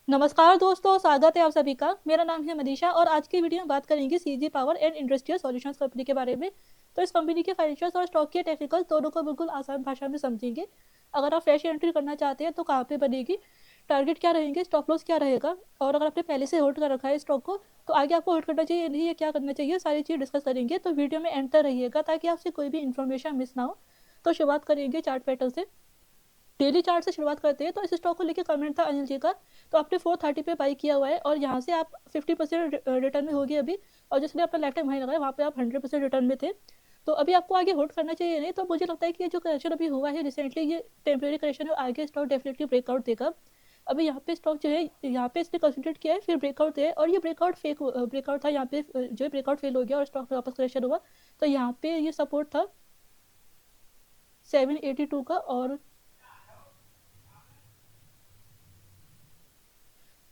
नमस्कार दोस्तों, स्वागत है आप सभी का। मेरा नाम है मनीषा और आज की वीडियो में बात करेंगे CG power and industrial solutions company के बारे में। तो इस कंपनी के फाइनेंशियल्स और स्टॉक के टेक्निकल दोनों को बिल्कुल आसान भाषा में समझेंगे। अगर आप फ्रेश एंट्री करना चाहते हैं तो कहाँ पे बनेगी, टारगेट क्या रहेंगे, स्टॉप लॉस क्या रहेगा, और अगर आपने पहले से होल्ड कर रखा है स्टॉक को तो आगे आपको होल्ड करना चाहिए नहीं, ये क्या करना चाहिए, सारी चीज़ डिस्कस करेंगे। तो वीडियो में एंड तक रहिएगा ताकि आपसे कोई भी इन्फॉर्मेशन मिस ना हो। तो शुरुआत करेंगे चार्ट पैटर्न से। डेली चार्ट से शुरुआत करते हैं। तो इस स्टॉक को लेकर कमेंट था अनिल जी का, तो आपने 430 पे बाई किया हुआ है और यहाँ से आप 50% रिटर्न में होगी अभी। और जिसने अपना लाइफ टाइम हाई लगाया वहाँ पे आप 100% रिटर्न में थे। तो अभी आपको आगे होल्ड करना चाहिए नहीं। तो मुझे लगता है कि ये जो करेक्शन अभी हुआ है रिसेंटली, ये टेम्प्रेरी करेक्शन है, आगे स्टॉक डेफिनेटली ब्रेकआउट देगा। अभी यहाँ पे स्टॉक जो है, यहाँ पे इसने कंसंट्रेट किया है, फिर ब्रेकआउट दिया है और ये ब्रेकआउट फेक ब्रेकआउट था। यहाँ पे जो है ब्रेकआउट फेल हो गया और स्टॉक में वापस करेक्शन हुआ। तो यहाँ पे ये सपोर्ट था 782 का,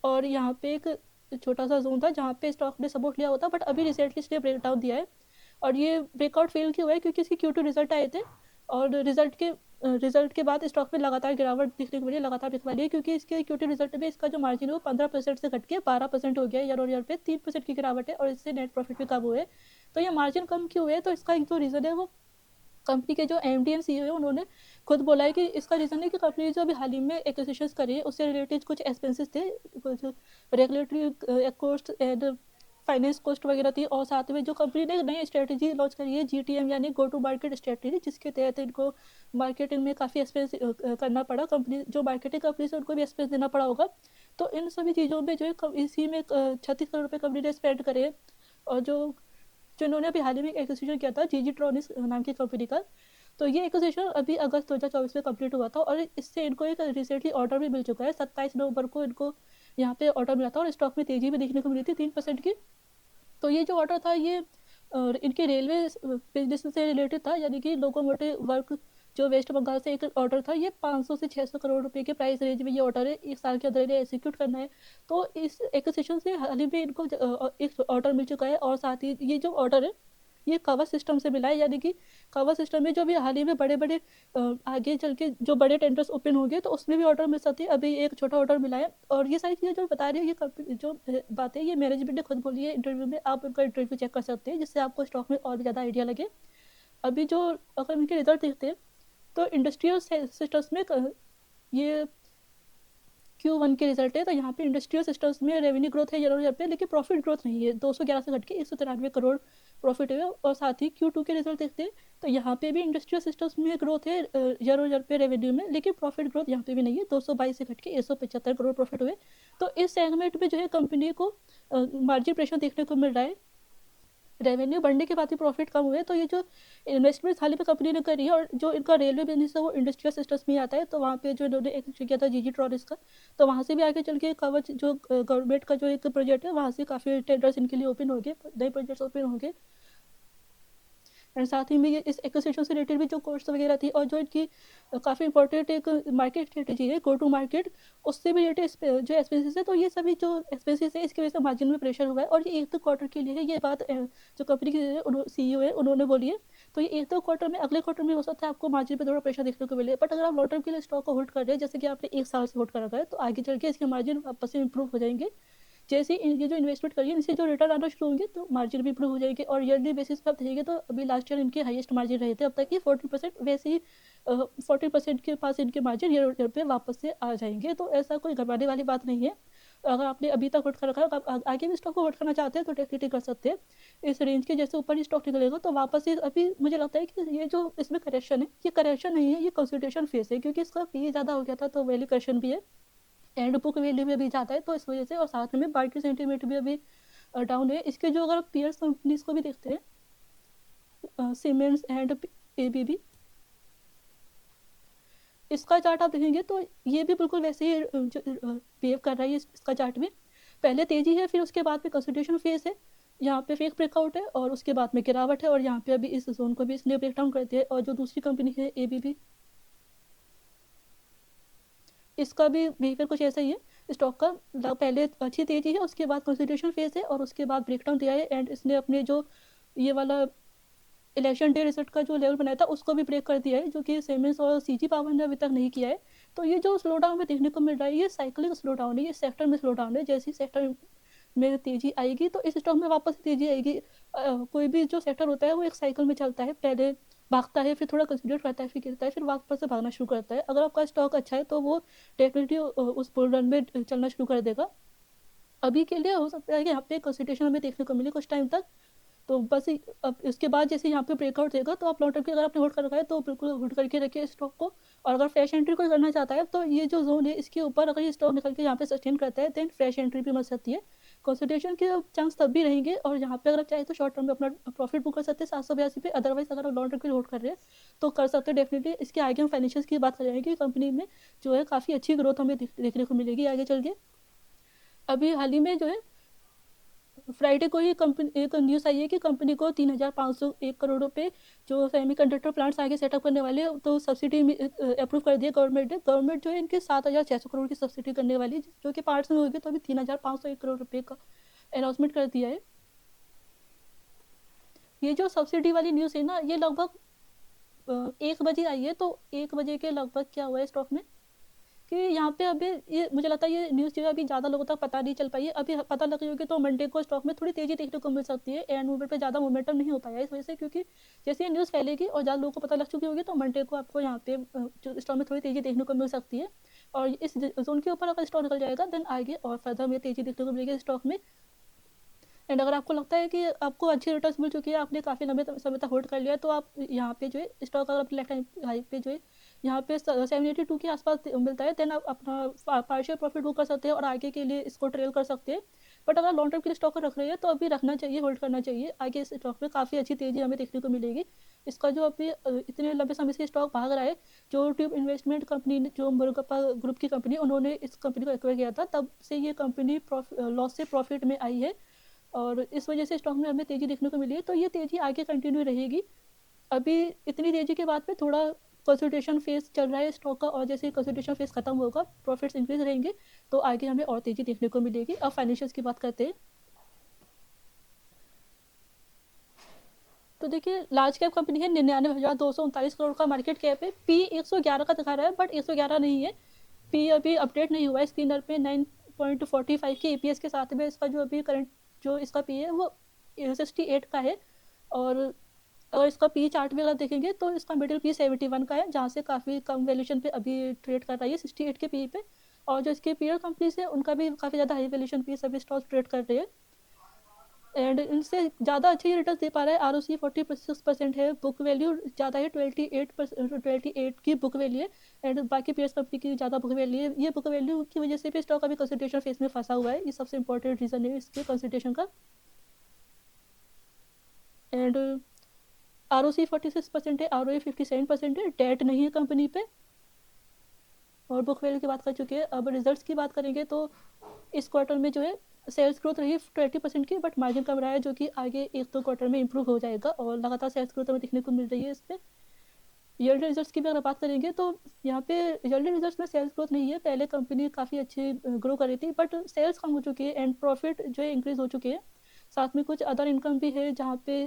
और यहाँ पे एक छोटा सा जोन था जहाँ पे स्टॉक ने सपोर्ट लिया होता, बट अभी रिसेंटली इसने ब्रेक डाउन दिया है। और ये ब्रेकआउट फेल क्यों हुआ है, क्योंकि इसके Q2 रिजल्ट आए थे और रिजल्ट के बाद स्टॉक में लगातार गिरावट दिखने को मिली, लगातार दिखने वाली है, क्योंकि इसके Q2 रिजल्ट में इसका जो मार्जिन है वो 15% से घट के 12% हो गया है। ईयर और ईयर पे 3% की गिरावट है और इससे नेट प्रॉफिट भी कम हुए हैं। तो ये मार्जिन कम क्यों हुए है, तो इसका एक जो रीज़न है वो कंपनी के जो MD एंड CEO है उन्होंने खुद बोला है कि इसका रीज़न है कि कंपनी जो अभी हाल ही में एक्विजिशंस करी है उससे रिलेटेड कुछ एक्सपेंसेस थे, कुछ regulatory cost and finance cost वगैरह थी। और साथ में जो कंपनी ने नई स्ट्रेटजी लॉन्च करी है GTM यानी गो टू मार्केट स्ट्रेटजी, जिसके तहत इनको मार्केटिंग में काफ़ी एक्सपेंस करना पड़ा। कंपनी जो मार्केटिंग कंपनी से उनको भी एक्सपेंस देना पड़ा होगा। तो इन सभी चीज़ों में जो है इसी में 36 करोड़ रुपये कंपनी ने स्पेंड करे। और जो इन्होंने अभी हाल ही में एक एक्विजिशन किया था जीजी ट्रॉनिक्स नाम की कंपनी का, तो ये एक्विजिशन अभी अगस्त 2024 में कंप्लीट हुआ था और इससे इनको एक रिसेंटली ऑर्डर भी मिल चुका है। 27 नवंबर को इनको यहाँ पे ऑर्डर मिला था और स्टॉक में तेजी भी देखने को मिली थी 3% की। तो ये जो ऑर्डर था ये इनके रेलवे बिजनेस से रिलेटेड था, यानी कि लोकोमोटिव वर्क जो वेस्ट बंगाल से एक ऑर्डर था। ये 500 से 600 करोड़ रुपए के प्राइस रेंज में ये ऑर्डर है, 1 साल के अंदर इन्हें एग्जीक्यूट करना है। तो इस एक्विजिशन से हाल ही में इनको एक ऑर्डर मिल चुका है। और साथ ही ये जो ऑर्डर है ये कवर सिस्टम से मिला है, यानी कि कवर सिस्टम में जो भी हाल ही में बड़े बड़े आगे चल के जो बड़े टेंडर्स ओपन होंगे तो उसमें भी ऑर्डर मिल सकते हैं। अभी एक छोटा ऑर्डर मिला है और ये सारी चीज़ें जो बता रही है ये जो बातें ये मैनेजमेंट ने खुद बोली है इंटरव्यू में, आप उनका इंटरव्यू चेक कर सकते हैं जिससे आपको स्टॉक में और भी ज़्यादा आइडिया लगे। अभी जो अगर इनके रिजल्ट देखते हैं तो इंडस्ट्रियल सिस्टम्स में ये Q1 के रिजल्ट है। तो यहाँ पे इंडस्ट्रियल सिस्टम्स में रेवेन्यू ग्रोथ है ईयर पे, लेकिन प्रॉफिट ग्रोथ नहीं है। 211 से घट के 193 करोड़ प्रॉफिट है। और साथ ही Q2 के रिजल्ट देखते हैं तो यहाँ पे भी इंडस्ट्रियल सिस्टम्स में ग्रोथ है ईयर पे रेवेन्यू में, लेकिन प्रॉफिट ग्रोथ यहाँ पे भी नहीं है। 222 से घट के 175 करोड़ प्रॉफिट हुए। तो इस सेगमेंट में जो है कंपनी को मार्जिन प्रेशर देखने को मिल रहा है। रेवेन्यू बढ़ने के बाद ही प्रॉफिट कम हुए। तो ये जो इन्वेस्टमेंट हाल ही में कंपनी ने करी है और जो इनका रेलवे बिजनेस है वो इंडस्ट्रियल सिस्टम्स में आता है। तो वहाँ पे जो इन्होंने एक किया था जीजी ट्रॉलिस का, तो वहाँ से भी आगे चल के कवच जो गवर्नमेंट का जो एक प्रोजेक्ट है वहाँ से काफ़ी टेंडर्स इनके लिए ओपन हो गए, नए प्रोजेक्ट्स ओपन हो गए। एंड साथ ही में ये इस एक्विजिशन से रिलेटेड भी जो कोर्स वगैरह थी और जो इनकी काफ़ी इंपॉर्टेंट एक मार्केट स्ट्रेटेजी है गो टू मार्केट, उससे भी रिलेटेड जो एक्सपेंसेस है। तो ये सभी जो एक्सपेंसेस है इसकी वजह से मार्जिन में प्रेशर हुआ है और ये एक दो क्वार्टर के लिए है। ये बात जो कंपनी के CEO है उन्होंने बोली है। तो ये एक दो क्वार्टर में, अगले क्वार्टर में हो सकता है आपको मार्जिन पे थोड़ा प्रेशर देखने को मिले, बट अगर आप लॉन्ग टर्म के लिए स्टॉक को होल्ड कर रहे हैं जैसे कि आपने 1 साल से होल्ड कर रखा है तो आगे चल के इसके मार्जिन वापस से इंप्रूव हो जाएंगे। जैसे ये जो इन्वेस्टमेंट करिए इनसे जो रिटर्न आना शुरू होंगे तो मार्जिन भी इंप्रूव हो जाएगी। और ईयरली बेसिस पर आप देखिए तो अभी लास्ट ईयर इनके हाईएस्ट मार्जिन रहे थे अब तक की 40%, वैसे ही 40% के पास इनके मार्जिन ईयर पे वापस से आ जाएंगे। तो ऐसा कोई घबराने वाली बात नहीं है। अगर आपने अभी तक होल्ड कर रखा है, आप आगे भी स्टॉक को होल्ड करना चाहते हैं तो डेफिनेटली कर सकते हैं। इस रेंज के जैसे ऊपर ही स्टॉक निकलेगा तो वापस से अभी मुझे लगता है कि ये जो इसमें करेक्शन है ये करेक्शन नहीं है, ये कंसोलिडेशन फेस है, क्योंकि इसका पी ज़्यादा हो गया था तो वैल्यू करेक्शन भी है, एंड बुक वैल्यू भी अभी ज़्यादा है। तो इस वजह से और साथ में मार्केट सेंटीमेंट भी अभी डाउन है। इसके जो अगर पीयर्स कंपनीज को भी देखते हैं सीमेंट्स एंड ABB, इसका चार्ट आप देखेंगे तो ये भी बिल्कुल वैसे ही बिहेव कर रहा है। इसका चार्ट भी पहले तेजी है, फिर उसके बाद में कंसोलिडेशन फेज है, यहाँ पे फेक ब्रेकआउट है और उसके बाद में गिरावट है और यहाँ पे अभी इस जोन को भी इसने ब्रेक डाउन कर दिया है। और जो दूसरी कंपनी है ABB, इसका भी बिहेवियर कुछ ऐसा ही है। स्टॉक का पहले अच्छी तेजी है, उसके बाद कंसोलिडेशन फेज है और उसके बाद ब्रेकडाउन दिया है। एंड इसने अपने जो ये वाला इलेक्शन डे रिजल्ट का जो लेवल बनाया था उसको भी ब्रेक कर दिया है, जो कि सीमेंस और CG पावर ने अभी तक नहीं किया है। तो ये जो स्लो डाउन हमें देखने को मिल रहा है, ये साइक्लिक स्लो डाउन है, ये सेक्टर में स्लो डाउन है। जैसे ही सेक्टर में तेज़ी आएगी तो इस स्टॉक में वापस तेज़ी आएगी। कोई भी जो सेक्टर होता है वो एक साइकिल में चलता है, पहले भागता है, फिर थोड़ा कंसोलिडेट करता है, फिर गिरता है, फिर वापस से भागना शुरू करता है। अगर आपका स्टॉक अच्छा है तो वो डेफिनेटली उस बुल रन में चलना शुरू कर देगा। अभी के लिए हो सकता है कि यहाँ पे कंसोलिडेशन हमें देखने को मिले कुछ टाइम तक। तो बस अब इसके बाद जैसे यहाँ पे ब्रेकआउट देगा तो आप लॉन्ग टर्म की अगर आपने होल्ड कर रखा है तो बिल्कुल होल्ड करके रखिए स्टॉक को। और अगर फ्रेश एंट्री कोई करना चाहता है तो ये जो जोन है इसके ऊपर अगर ये स्टॉक निकल के यहाँ पे सस्टेन करता है देन फ्रेश एंट्री भी मिल सकती है। कंसोलिडेशन के चांस तब भी रहेंगे और यहाँ पे अगर आप चाहे तो शॉर्ट टर्म में अपना प्रॉफिट बुक कर सकते हैं 782 पे। अदरवाइज अगर आप लॉन्ग टर्म के होल्ड कर रहे हैं तो कर सकते हैं डेफिनेटली। इसके आगे हम फाइनेंशियल्स की बात करेंगे, कंपनी में जो है काफ़ी अच्छी ग्रोथ हमें देखने को मिलेगी आगे चल के। अभी हाल ही में जो है फ्राइडे को ही कंपनी एक न्यूज़ आई है कि कंपनी को 3,501 करोड़ रुपए जो सेमीकंडक्टर प्लांट्स आगे सेटअप करने वाले तो सब्सिडी अप्रूव कर दिया गवर्नमेंट ने। गवर्नमेंट जो है इनके 7,600 करोड़ की सब्सिडी करने वाली जो कि पार्ट्स में होगी। तो अभी 3,501 करोड़ रुपए का अनाउंसमेंट कर दिया है। ये जो सब्सिडी वाली न्यूज़ है ना, ये लगभग 1 बजे आई है। तो 1 बजे के लगभग क्या हुआ है स्टॉक में कि यहाँ पे अभी ये मुझे लगता है ये न्यूज़ जो है अभी ज़्यादा लोगों तक पता नहीं चल पाई है। अभी पता लगी होगी तो मंडे को स्टॉक में थोड़ी तेज़ी देखने को मिल सकती है। एंड मूवमेंट पे ज़्यादा मोमेंटम नहीं हो पाया इस वजह से, क्योंकि जैसे ये न्यूज़ फैलेगी और ज़्यादा लोगों को पता लग चुकी होगी तो मंडे को आपको यहाँ पे जो स्टॉक में थोड़ी तेज़ी देखने को मिल सकती है। और इस जोन के ऊपर अगर स्टॉक निकल जाएगा देन आगे और फर्दर हमें तेज़ी देखने को मिलेगी स्टॉक में। एंड अगर आपको लगता है कि आपको अच्छी रिटर्न्स मिल चुकी है, आपने काफ़ी लंबे समय तक होल्ड कर लिया है, तो आप यहाँ पे जो है स्टॉक अगर अपने लेफ्ट हैंड हाई पे जो है यहाँ पे 782 के आसपास मिलता है देन आप अपना पार्शियल प्रॉफिट बुक कर सकते हैं और आगे के लिए इसको ट्रेल कर सकते हैं। बट अगर लॉन्ग टर्म के लिए स्टॉक रख रहे हैं तो अभी रखना चाहिए, होल्ड करना चाहिए। आगे इस स्टॉक में काफ़ी अच्छी तेज़ी हमें देखने को मिलेगी। इसका जो अभी इतने लंबे समय से स्टॉक भाग रहा है, जो ट्यूब इन्वेस्टमेंट कंपनी जो मुरुगप्पा ग्रुप की कंपनी उन्होंने इस कंपनी को एक्वायर किया था, तब से ये कंपनी लॉस से प्रॉफिट में आई है और इस वजह से स्टॉक में हमें तेज़ी देखने को मिली है। तो ये तेज़ी आगे कंटिन्यू रहेगी। अभी इतनी तेज़ी के बाद में थोड़ा कंसोलिडेशन फेज चल रहा है स्टॉक का, और जैसे कंसोलिडेशन फेज खत्म होगा प्रॉफिट्स इंक्रीज रहेंगे तो आगे हमें और तेज़ी देखने को मिलेगी। अब फाइनेंशियल्स की बात करते हैं। तो देखिए लार्ज कैप कंपनी है, 99,239 करोड़ का मार्केट कैप है। पी 111 का दिखा रहा है बट 111 नहीं है, पी अभी अपडेट नहीं हुआ है स्क्रीनर पे। 9.45 के EPS के साथ में इसका जो अभी करंट जो इसका पी है वो 68 का है। और अगर इसका पी चार्ट में अगर देखेंगे तो इसका मिडिल पी 71 का है, जहाँ से काफ़ी कम वैल्यूशन पे अभी ट्रेड कर रही है 68 के पी पे। और जो इसके पीयर कंपनीज है उनका भी काफ़ी ज़्यादा हाई वैल्यूशन पे सभी स्टॉक ट्रेड कर रहे हैं एंड इनसे ज़्यादा अच्छे रिटर्न दे पा रहा है। ROC 46% है, बुक वैल्यू ज़्यादा है 28 की बुक वैल्यू है एंड बाकी पीएस कंपनी की ज़्यादा बुक वैल्यू है। ये बुक वैल्यू की वजह से भी स्टॉक अभी कंसोलिडेशन फेज में फंसा हुआ है, ये सबसे इंपॉर्टेंट रीज़न है इसके कंसोलिडेशन का। एंड ROC 46% है, ROE 57% है, डेट नहीं है कंपनी पे और बुक वैल्यू की बात कर चुके हैं। अब रिजल्ट्स की बात करेंगे तो इस क्वार्टर में जो है सेल्स ग्रोथ रही 20% की, बट मार्जिन कम रहा है जो कि आगे 1-2 क्वार्टर में इंप्रूव हो जाएगा और लगातार सेल्स ग्रोथ हमें देखने को मिल रही है इस पर। ईयरली रिजल्ट्स की भी अगर बात करेंगे तो यहाँ पे ईयरली रिजल्ट्स में सेल्स ग्रोथ नहीं है, पहले कंपनी काफ़ी अच्छी ग्रो कर रही थी बट सेल्स कम हो चुकी है एंड प्रॉफिट जो है इंक्रीज़ हो चुकी है। साथ में कुछ अदर इनकम भी है जहाँ पे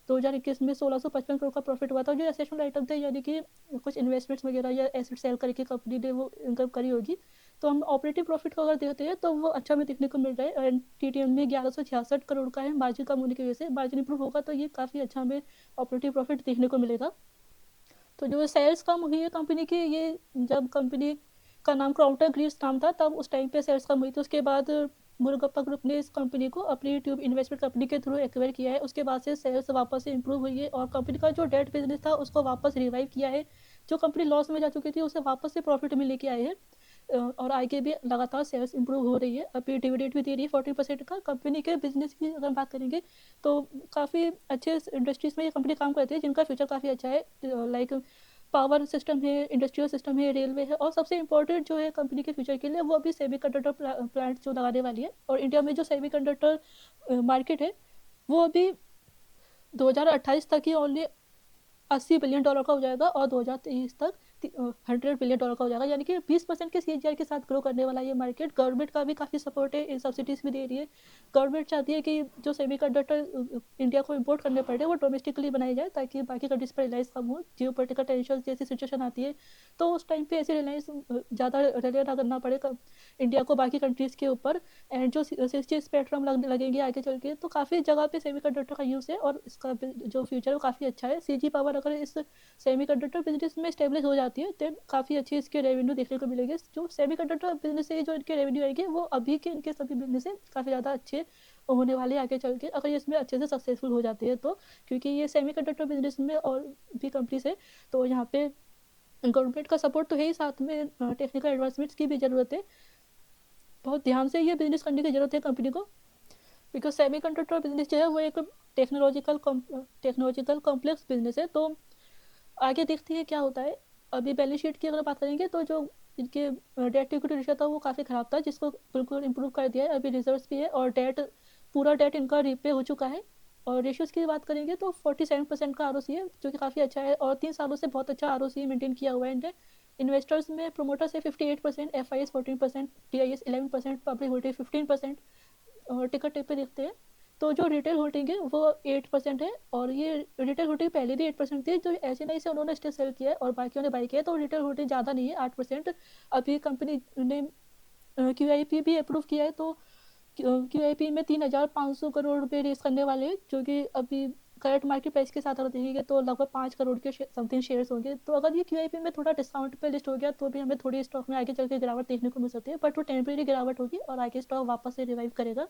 2021 में 1655 करोड़ का प्रॉफिट हुआ था, जो एसेशनल आइटम थे यानी कि कुछ इन्वेस्टमेंट्स वगैरह या एसेट सेल करके कंपनी ने वो इनकम करी होगी। तो हम ऑपरेटिव प्रॉफिट को अगर देखते हैं तो वो अच्छा हमें देखने को मिल रहा है एंड TTM में 1166 करोड़ का है। मार्जिन कम होने की वजह से मार्जिन इंप्रूव होगा तो ये काफ़ी अच्छा हमें ऑपरेटिव प्रॉफिट देखने को मिलेगा। तो जो सेल्स कम हुई है कंपनी की, ये जब कंपनी का नाम काउंटर ग्रीव्स नाम था तब उस टाइम पे सेल्स कम हुई थी। उसके बाद मुरुगप्पा ग्रुप ने इस कंपनी को अपनी ट्यूब इन्वेस्टमेंट कंपनी के थ्रू एक्वायर किया है। उसके बाद से सेल्स वापस से इंप्रूव हुई है और कंपनी का जो डेट बिजनेस था उसको वापस रिवाइव किया है। जो कंपनी लॉस में जा चुकी थी उसे वापस से प्रॉफिट में लेके आए हैं और आगे भी लगातार सेल्स इंप्रूव हो रही है। अभी डिविडेंड भी दे रही है 40% का। कंपनी के बिजनेस की अगर बात करेंगे तो काफ़ी अच्छे इंडस्ट्रीज़ में ये कंपनी काम करती है जिनका फ्यूचर काफ़ी अच्छा है, लाइक पावर सिस्टम है, इंडस्ट्रियल सिस्टम है, रेलवे है और सबसे इंपॉर्टेंट जो है कंपनी के फ्यूचर के लिए वो अभी सेमीकंडक्टर प्लांट जो लगाने वाली है। और इंडिया में जो सेमीकंडक्टर मार्केट है वो अभी 2028 तक ही ओनली $80 बिलियन का हो जाएगा और 2023 तक $100 बिलियन का हो जाएगा, यानी कि 20% के CAGR के साथ ग्रो करने वाला ये मार्केट। गवर्नमेंट का भी काफ़ी सपोर्ट है, सब्सिडीज़ भी दे रही है। गवर्नमेंट चाहती है कि जो सेमीकंडक्टर इंडिया को इम्पोर्ट करने पड़े वो डोमेस्टिकली बनाई जाए, ताकि बाकी कंट्रीज़ पर रिलायंस कम हो। जियोपॉलिटिकल टेंशन जैसी सिचुएशन आती है तो उस टाइम पे ऐसे रिलायंस ज़्यादा रिलाय ना करना पड़े इंडिया को बाकी कंट्रीज़ के ऊपर। एंड जो 6G स्पेक्ट्रम लगेंगे आगे चल के, तो काफ़ी जगह पे सेमीकंडक्टर का यूज़ है और इसका जो फ्यूचर है वो काफ़ी अच्छा है। CG पावर अगर इस सेमीकंडक्टर बिजनेस में स्टेब्लिश हो जाती है तो काफ़ी अच्छी इसके रेवेन्यू देखने को मिलेगी। जो सेमीकंडक्टर बिजनेस से जो इनके रेवेन्यू आएगी वो अभी के इनके सभी बिजनेस से काफ़ी ज़्यादा अच्छे होने वाले आगे चल के, अगर ये इसमें अच्छे से सक्सेसफुल हो जाते हैं तो। क्योंकि ये सेमीकंडक्टर बिजनेस में और भी कंपनीज है, तो यहाँ पे गवर्नमेंट का सपोर्ट तो है ही, साथ में टेक्निकल एडवांसमेंट्स की भी ज़रूरत है। बहुत ध्यान से ये बिजनेस करने की ज़रूरत है कंपनी को, बिकॉज सेमीकंडक्टर बिजनेस जो है वो एक टेक्नोलॉजिकल कॉम्प्लेक्स बिजनेस है। तो आगे देखते हैं क्या होता है। अभी बैलेंस शीट की अगर बात करेंगे तो जो इनके डेट टू इक्विटी रेशियो था वो काफ़ी ख़राब था, जिसको बिल्कुल इम्प्रूव कर दिया है। अभी रिजर्व्स भी है और पूरा डेट इनका रीपे हो चुका है। और रेशियोज़ की बात करेंगे तो 47% का ROC है, जो कि काफ़ी अच्छा है और 3 सालों से बहुत अच्छा ROC मेंटेन किया हुआ है इनने। इन्वेस्टर्स में प्रोमोटर्स है 58%, FIS 14%, TIS 11%, पब्लिक होल्डिंग 15%। और टिकट टेप पे देखते हैं तो जो रिटेल होल्डिंग है वो 8% है, और ये रिटेल होल्डिंग पहले भी 8% थी, जो ऐसे नहीं से उन्होंने स्टे सेल किया है और बाकियों ने बाई किया है, तो रिटेल होल्डिंग ज़्यादा नहीं है 8%। अभी कंपनी ने QIP भी अप्रूव किया है, तो QIP में 3,500 करोड़ रुपये रेस करने वाले हैं, जो कि अभी करंट मार्केट प्राइस के साथ अगर देखेंगे तो लगभग 5 करोड़ के समथिंग शेयर्स होंगे। तो अगर ये QIP में थोड़ा डिस्काउंट पे लिस्ट हो गया तो भी हमें थोड़ी स्टॉक में आगे चल के गिरावट देखने को मिल सकती है, बट वो टेम्परेरी गिरावट होगी और आगे स्टॉक वापस से रिवाइव करेगा।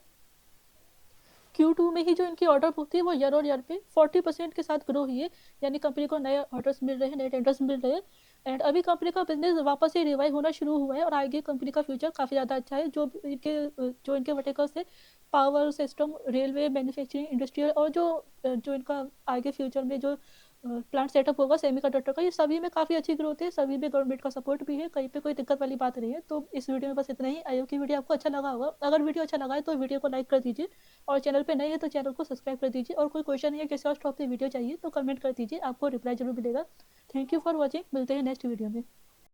Q2 में ही जो इनकी ऑर्डर बुक थी वो ईयर और ईयर पे 40% के साथ ग्रो हुई है, यानी कंपनी को नए ऑर्डर्स मिल रहे हैं, नए टेंडर्स मिल रहे हैं। एंड अभी कंपनी का बिजनेस वापस से रिवाइव होना शुरू हुआ है और आगे कंपनी का फ्यूचर काफ़ी ज़्यादा अच्छा है। जो इनके वर्टिकल्स है, power system, railway, manufacturing, industrial, और जो इनका आगे फ्यूचर में जो प्लांट सेटअप होगा सेमीकंडक्टर का, ये सभी में काफ़ी अच्छी ग्रोथ है, सभी में गवर्नमेंट का सपोर्ट भी है, कहीं पे कोई दिक्कत वाली बात नहीं है। तो इस वीडियो में बस इतना ही। आई होप की वीडियो आपको अच्छा लगा होगा। अगर वीडियो अच्छा लगा है तो वीडियो को लाइक कर दीजिए, और चैनल पे नए हैं तो चैनल को सब्सक्राइब कर दीजिए, और कोई क्वेश्चन या किसी और टॉपिक पे वीडियो चाहिए तो कमेंट कर दीजिए, आपको रिप्लाई जरूर मिलेगा। थैंक यू फॉर वॉचिंग, मिलते हैं नेक्स्ट वीडियो में।